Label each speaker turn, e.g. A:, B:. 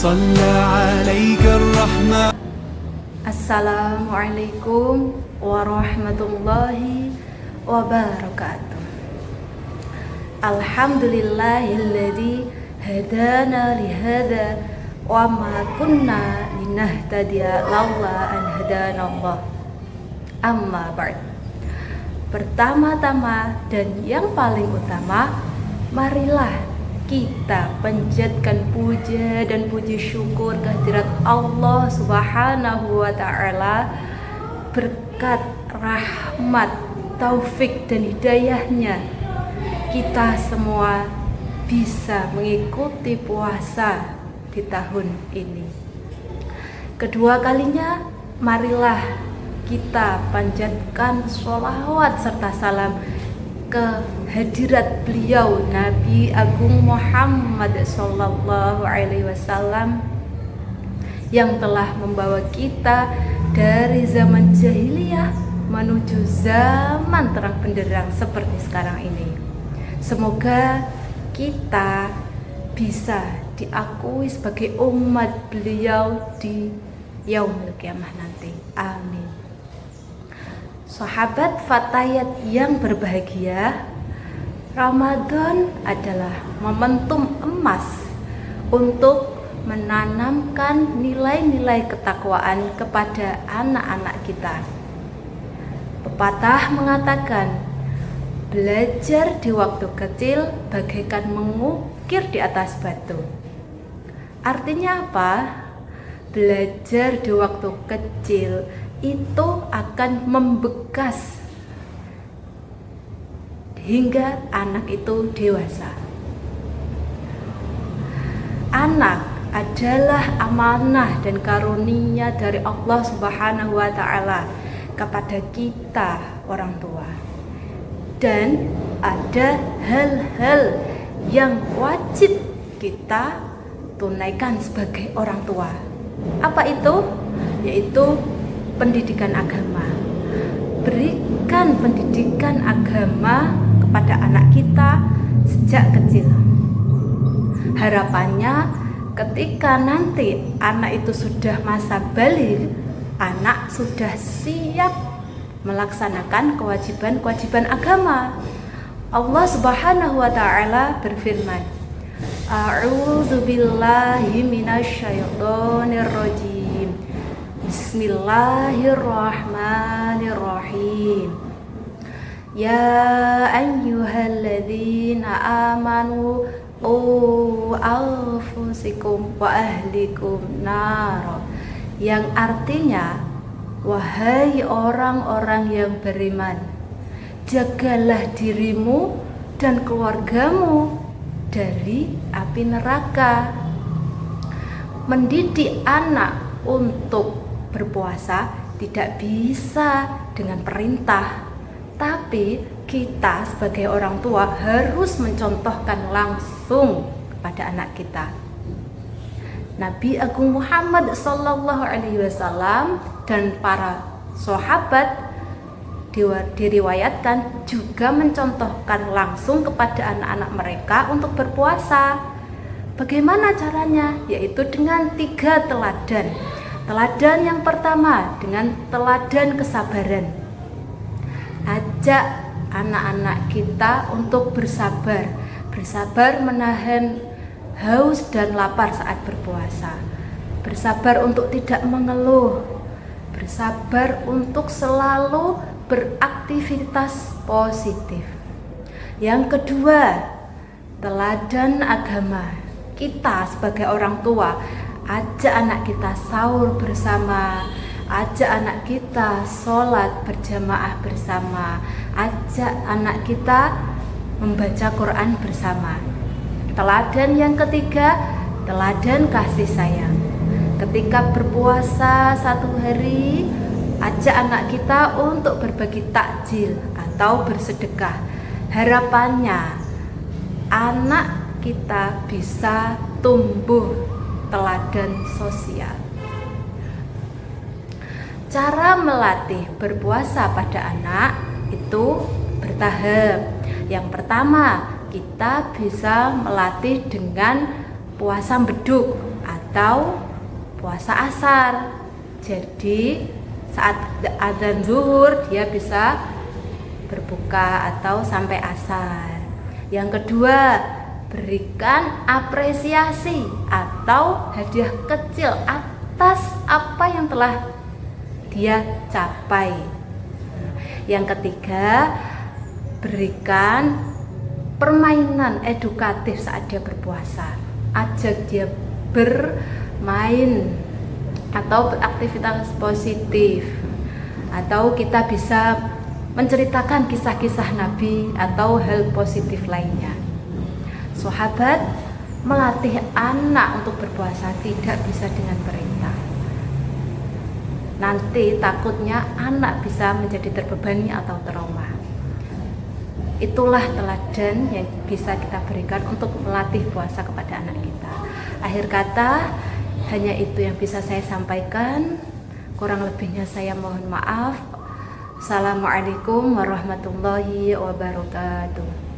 A: صلى عليك الرحمن.
B: Assalamualaikum warahmatullahi wabarakatuh. Alhamdulillahilladzi hadana lihada wa ma kunna linahtadiya laula an hadanallah. Amma ba'd. Pertama-tama dan yang paling utama, marilah kita panjatkan puja dan puji syukur kehadirat Allah Subhanahu wa Ta'ala, berkat rahmat, taufik dan hidayahnya kita semua bisa mengikuti puasa di tahun ini. Kedua kalinya, marilah kita panjatkan sholawat serta salam ke hadirat beliau Nabi Agung Muhammad Sallallahu Alaihi Wasallam yang telah membawa kita dari zaman jahiliyah menuju zaman terang benderang seperti sekarang ini. Semoga kita bisa diakui sebagai umat beliau di yaumil qiyamah nanti. Amin. Sahabat Fatayat yang berbahagia, Ramadan adalah momentum emas untuk menanamkan nilai-nilai ketakwaan kepada anak-anak kita. Pepatah mengatakan, belajar di waktu kecil bagaikan mengukir di atas batu. Artinya apa? Belajar di waktu kecil itu akan membekas hingga anak itu dewasa. Anak adalah amanah dan karunia dari Allah Subhanahu wa Ta'ala kepada kita orang tua. Dan ada hal-hal yang wajib kita tunaikan sebagai orang tua. Apa itu? Yaitu pendidikan agama. Berikan pendidikan agama kepada anak kita sejak kecil. Harapannya ketika nanti anak itu sudah masa baligh, anak sudah siap melaksanakan kewajiban-kewajiban agama. Allah Subhanahu wa Ta'ala berfirman, A'udzubillahi minasyaitonirrajim. Bismillahirrahmanirrahim. Ya ayyuhalladzina amanu qu anfusikum wa ahlikum nar. Yang artinya, wahai orang-orang yang beriman, jagalah dirimu dan keluargamu dari api neraka. Mendidik anak untuk berpuasa tidak bisa dengan perintah, tapi kita sebagai orang tua harus mencontohkan langsung kepada anak kita. Nabi Agung Muhammad Sallallahu Alaihi Wasallam dan para sahabat diriwayatkan juga mencontohkan langsung kepada anak-anak mereka untuk berpuasa. Bagaimana caranya? Yaitu dengan 3 teladan. Teladan yang pertama dengan teladan kesabaran. Ajak anak-anak kita untuk bersabar menahan haus dan lapar saat berpuasa. Bersabar untuk tidak mengeluh. Bersabar untuk selalu beraktivitas positif. Yang kedua, teladan agama. Kita sebagai orang tua ajak anak kita sahur bersama, ajak anak kita sholat berjamaah bersama, ajak anak kita membaca Quran bersama. Teladan yang ketiga, teladan kasih sayang. Ketika berpuasa 1 hari, ajak anak kita untuk berbagi takjil atau bersedekah. Harapannya anak kita bisa tumbuh teladan sosial. Cara melatih berpuasa pada anak itu bertahap. Yang pertama, kita bisa melatih dengan puasa beduk atau puasa asar. Jadi saat adzan zuhur dia bisa berbuka atau sampai asar. Yang kedua, berikan apresiasi atau hadiah kecil atas apa yang telah dia capai. Yang ketiga, berikan permainan edukatif saat dia berpuasa. Ajak dia bermain atau beraktivitas positif, atau kita bisa menceritakan kisah-kisah Nabi atau hal positif lainnya. Sahabat, melatih anak untuk berpuasa tidak bisa dengan perintah. Nanti takutnya anak bisa menjadi terbebani atau trauma. Itulah teladan yang bisa kita berikan untuk melatih puasa kepada anak kita. Akhir kata, hanya itu yang bisa saya sampaikan. Kurang lebihnya saya mohon maaf. Assalamualaikum warahmatullahi wabarakatuh.